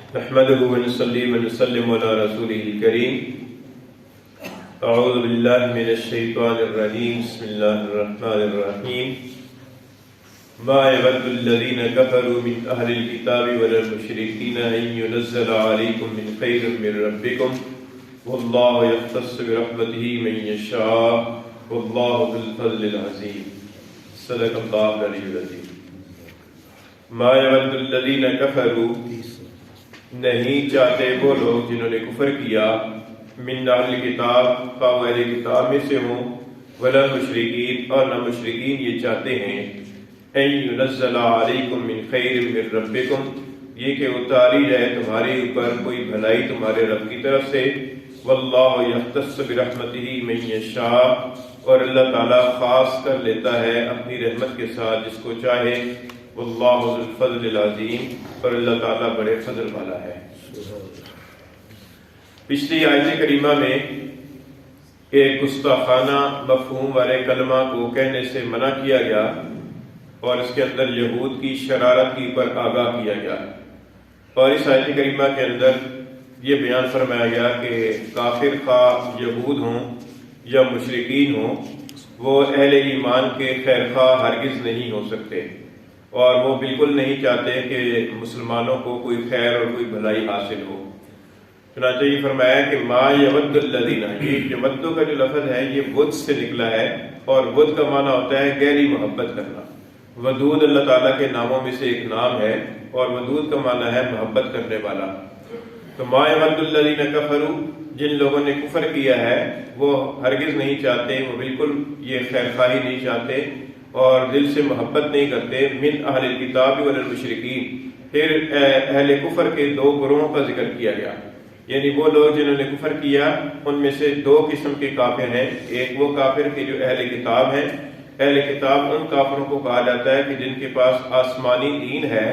نحمده ونصلي ونسلم على رسوله الكريم. اعوذ بالله من الشيطان الرجيم. بسم الله الرحمن الرحيم. ما يود الذين كفروا من أهل الكتاب ولا المشركين أن ينزل عليكم من خير من ربكم والله يختص برحمته من يشاء والله ذو الفضل العظيم. صدق الله العلي العظيم. ما يود الذين كفروا، نہیں چاہتے وہ لوگ جنہوں نے کفر کیا، من اہل کتاب، خواہ اہل کتاب میں سے ہوں، ولا مشرکین، اور نہ مشرکین یہ چاہتے ہیں، ان ينزل علیکم من خیر من ربکم، یہ کہ اتاری جائے تمہارے اوپر کوئی بھلائی تمہارے رب کی طرف سے، واللہ یختص برحمتہ من یشاء، اور اللہ تعالیٰ خاص کر لیتا ہے اپنی رحمت کے ساتھ جس کو چاہے، واللہ ذو الفضل العظیم، اور اللہ تعالیٰ بڑے فضل والا ہے۔ پچھلی آیت کریمہ میں ایک گستاخانہ مفہوم والے کلمہ کو کہنے سے منع کیا گیا اور اس کے اندر یہود کی شرارت کی پر آگاہ کیا گیا، اور اس آیت کریمہ کے اندر یہ بیان فرمایا گیا کہ کافر خواہ یہود ہوں یا مشرکین ہوں، وہ اہل ایمان کے خیر خواہ ہرگز نہیں ہو سکتے، اور وہ بالکل نہیں چاہتے کہ مسلمانوں کو کوئی خیر اور کوئی بھلائی حاصل ہو۔ چنانچہ یہ فرمایا کہ ما یود الذین، یہ یودو کا جو لفظ ہے یہ ود سے نکلا ہے، اور ود کا معنی ہوتا ہے گہری محبت کرنا۔ ودود اللہ تعالیٰ کے ناموں میں سے ایک نام ہے، اور ودود کا معنی ہے محبت کرنے والا۔ تو ما یود الذین کفروا، جن لوگوں نے کفر کیا ہے وہ ہرگز نہیں چاہتے، وہ بالکل یہ خیر خواہی نہیں چاہتے اور دل سے محبت نہیں کرتے، من اہل الکتاب والمشرکین، پھر اہل کفر کے دو گروہوں کا ذکر کیا گیا، یعنی وہ لوگ جنہوں نے کفر کیا ان میں سے دو قسم کے کافر ہیں۔ ایک وہ کافر کے جو اہل کتاب ہیں، اہل کتاب ان کافروں کو کہا جاتا ہے کہ جن کے پاس آسمانی دین ہے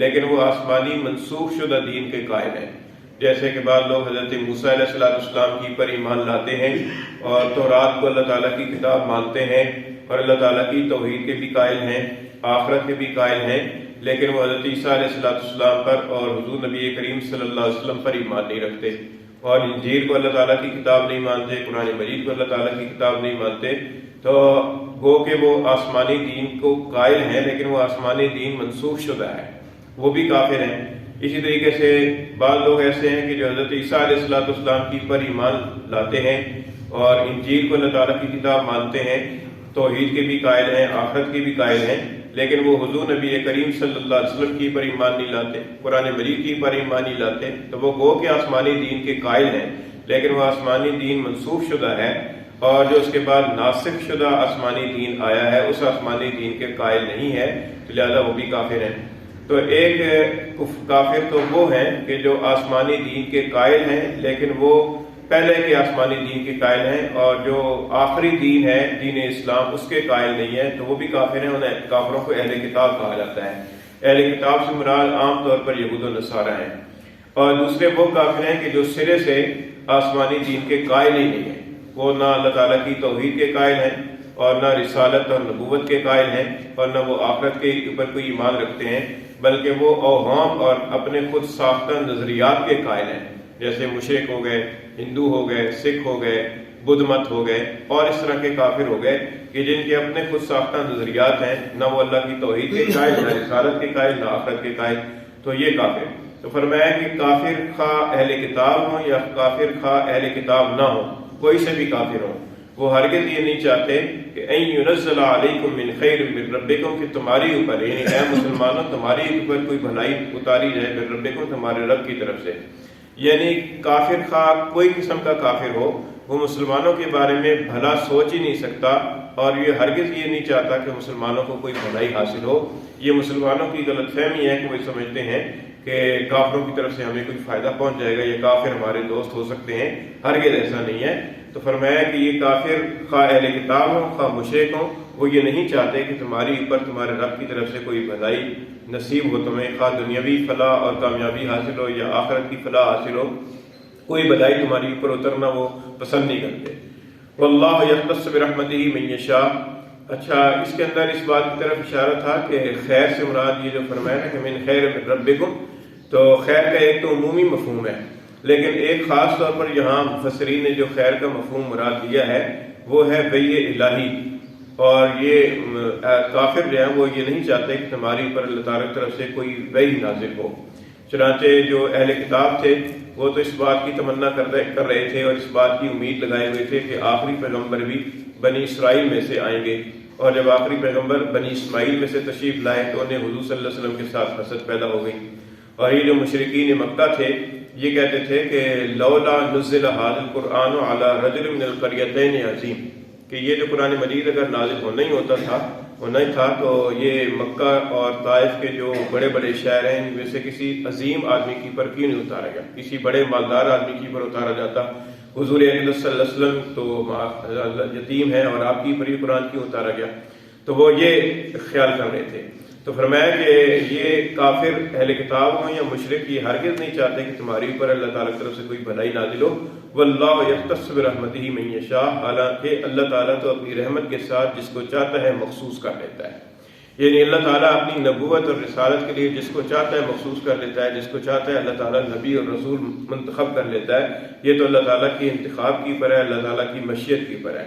لیکن وہ آسمانی منسوخ شدہ دین کے قائل ہیں، جیسے کہ بعض لوگ حضرت موسیٰ علیہ السلام کی پر ایمان لاتے ہیں اور تورات کو اللہ تعالیٰ کی کتاب مانتے ہیں اور اللہ تعالیٰ کی توحید کے بھی قائل ہیں، آخرت کے بھی قائل ہیں، لیکن وہ حضرت عیسیٰ علیہ السلام پر اور حضور نبی کریم صلی اللہ علیہ وسلم پر ایمان نہیں رکھتے، اور انجیل کو اللہ تعالیٰ کی کتاب نہیں مانتے، قرآن مجید کو اللہ تعالیٰ کی کتاب نہیں مانتے، تو گو کہ وہ آسمانی دین کو قائل ہیں لیکن وہ آسمانی دین منسوخ شدہ ہے، وہ بھی کافر ہیں۔ اسی طریقے سے بعض لوگ ایسے ہیں کہ جو حضرت عیسیٰ علیہ السلام کی پر ایمان لاتے ہیں اور انجیل کو اللہ تعالیٰ کی کتاب مانتے ہیں، توحید کے بھی قائل ہیں، آخرت کے بھی قائل ہیں، لیکن وہ حضور نبی کریم صلی اللہ علیہ وسلم کی پر ایمان نہیں لاتے، قرآن مجید کی پر ایمان نہیں لاتے، تو وہ گو کہ آسمانی دین کے قائل ہیں لیکن وہ آسمانی دین منسوخ شدہ ہے، اور جو اس کے بعد ناسخ شدہ آسمانی دین آیا ہے اس آسمانی دین کے قائل نہیں ہے، تو لہذا وہ بھی کافر ہیں۔ تو ایک کافر تو وہ ہیں کہ جو آسمانی دین کے قائل ہیں لیکن وہ پہلے کے آسمانی دین کے قائل ہیں، اور جو آخری دین ہے دین اسلام اس کے قائل نہیں ہے، تو وہ بھی کافر ہیں۔ انہیں کافروں کو اہل کتاب کہا جاتا ہے۔ اہل کتاب سے مراد عام طور پر یہود و نصارہ ہیں، اور دوسرے وہ کافر ہیں کہ جو سرے سے آسمانی دین کے قائل ہی نہیں ہیں، وہ نہ اللہ تعالیٰ کی توحید کے قائل ہیں اور نہ رسالت اور نبوت کے قائل ہیں، اور نہ وہ آخرت کے اوپر کوئی ایمان رکھتے ہیں، بلکہ وہ اوہام اور اپنے خود ساختہ نظریات کے قائل ہیں، جیسے مشرک ہو گئے، ہندو ہو گئے، سکھ ہو گئے، بدھ مت ہو گئے، اور اس طرح کے کافر ہو گئے کہ جن کے اپنے خود ساختہ نظریات ہیں، نہ وہ اللہ کی توحید کے قائل، نہ رسالت کے قائل، نہ آخرت کے قائل، تو یہ کافر۔ تو فرمایا کہ کافر خواہ اہل کتاب ہوں یا کافر خواہ اہل کتاب نہ ہوں، کوئی سے بھی کافر ہوں، وہ ہرگز یہ نہیں چاہتے کہ ان ينزل علیکم من خیر من ربکم، کہ تمہاری اوپر، یعنی اے مسلمانوں تمہاری اوپر کوئی بھلائی اتاری جائے من ربکم، تمہارے رب کی طرف سے۔ یعنی کافر خواہ کوئی قسم کا کافر ہو، وہ مسلمانوں کے بارے میں بھلا سوچ ہی نہیں سکتا، اور یہ ہرگز یہ نہیں چاہتا کہ مسلمانوں کو کوئی بھلائی حاصل ہو۔ یہ مسلمانوں کی غلط فہمی ہے کہ وہ سمجھتے ہیں کہ کافروں کی طرف سے ہمیں کوئی فائدہ پہنچ جائے گا، یہ کافر ہمارے دوست ہو سکتے ہیں، ہرگز ایسا نہیں ہے۔ تو فرمایا کہ یہ کافر خواہ اہل کتاب ہوں خواہ مشرک ہوں، وہ یہ نہیں چاہتے کہ تمہاری اوپر تمہارے رب کی طرف سے کوئی بھلائی نصیب ہو تمہیں، خواہ دنیاوی فلاح اور کامیابی حاصل ہو یا آخرت کی فلاح حاصل ہو، کوئی بھلائی تمہاری اوپر اترنا وہ پسند نہیں کرتے۔ واللہ یختص برحمتہ من یشاء۔ اچھا، اس کے اندر اس بات کی طرف اشارہ تھا کہ خیر سے مراد یہ جو فرمایا ہے کہ من خیر من ربکم، تو خیر کا ایک تو عمومی مفہوم ہے، لیکن ایک خاص طور پر یہاں مفسرین نے جو خیر کا مفہوم مراد لیا ہے وہ ہے وحی الہی، اور یہ کافر جو ہیں وہ یہ نہیں چاہتے کہ تمہاری اوپر اللہ تعالیٰ کی طرف سے کوئی وحی نازل ہو۔ چنانچہ جو اہل کتاب تھے وہ تو اس بات کی تمنا کر رہے تھے اور اس بات کی امید لگائے ہوئے تھے کہ آخری پیغمبر بھی بنی اسرائیل میں سے آئیں گے، اور جب آخری پیغمبر بنی اسماعیل میں سے تشریف لائے تو انہیں حضور صلی اللہ علیہ وسلم کے ساتھ حسد پیدا ہو گئی، اور یہ جو مشرکین مکہ تھے یہ کہتے تھے کہ لولا نزل ھذا القرآن علی رجل من القریتین عظیم، کہ یہ جو قرآن مجید اگر نازل ہونا ہی تھا تو یہ مکہ اور طائف کے جو بڑے بڑے شہر ہیں ان میں سے کسی عظیم آدمی کی پر کیوں نہیں اتارا گیا، کسی بڑے مالدار آدمی کی پر اتارا جاتا۔ حضور اقدس صلی اللہ علیہ وسلم تو یتیم ہیں اور آپ کی پر یہ قرآن کیوں اتارا گیا، تو وہ یہ خیال کر رہے تھے۔ تو فرمایا کہ یہ کافر اہل کتاب ہوں یا مشرک یہ ہرگز نہیں چاہتے کہ تمہاری اوپر اللہ تعالیٰ کی طرف سے کوئی بھلائی نازل ہو۔ واللہ یختص برحمتہ من یشاء، حالانکہ اللہ تعالیٰ تو اپنی رحمت کے ساتھ جس کو چاہتا ہے مخصوص کر لیتا ہے، یعنی اللہ تعالیٰ اپنی نبوت اور رسالت کے لیے جس کو چاہتا ہے مخصوص کر لیتا ہے، جس کو چاہتا ہے اللہ تعالیٰ نبی اور رسول منتخب کر لیتا ہے، یہ تو اللہ تعالیٰ کی انتخاب کی پر ہے، اللہ تعالیٰ کی مشیت کی پر ہے۔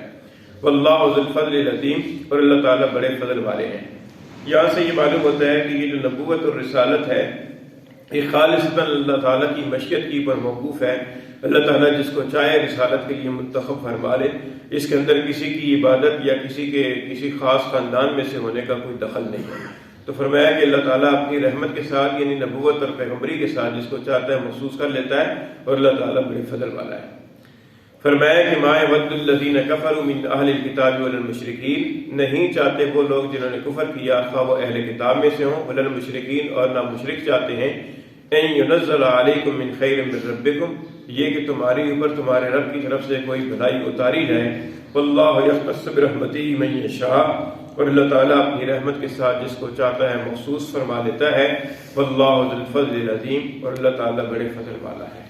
واللہ ذو الفضل العظیم، اور اللہ تعالیٰ بڑے فضل والے ہیں۔ یہاں سے یہ معلوم ہوتا ہے کہ یہ جو نبوت اور رسالت ہے یہ خالصتاً اللہ تعالیٰ کی مشیت کی پر موقوف ہے۔ اللہ تعالیٰ جس کو چاہے رسالت کے لیے منتخب فرما لے، اس کے اندر کسی کی عبادت یا کسی خاص خاندان میں سے ہونے کا کوئی دخل نہیں ہے۔ تو فرمایا کہ اللہ تعالیٰ اپنی رحمت کے ساتھ یعنی نبوت اور پیغمبری کے ساتھ جس کو چاہتا ہے مخصوص کر لیتا ہے، اور اللہ تعالیٰ بڑے فضل والا ہے۔ فرمایا کہ ما یود الذین کفروا من اہل الکتاب ولا المشرکین، نہیں چاہتے وہ لوگ جنہوں نے کفر کیا خواہ وہ اہل کتاب میں سے ہوں، ولا المشرکین، اور نہ مشرک چاہتے ہیں، ان ینزل علیکم من خیر من ربکم، یہ کہ تمہاری اوپر تمہارے رب کی طرف سے کوئی بھلائی اتاری جائے۔ واللہ یختص برحمتہ من یشاء، اور اللہ تعالیٰ اپنی رحمت کے ساتھ جس کو چاہتا ہے مخصوص فرما لیتا ہے۔ واللہ ذو الفضل العظیم، اور اللہ تعالیٰ بڑے فضل والا ہے۔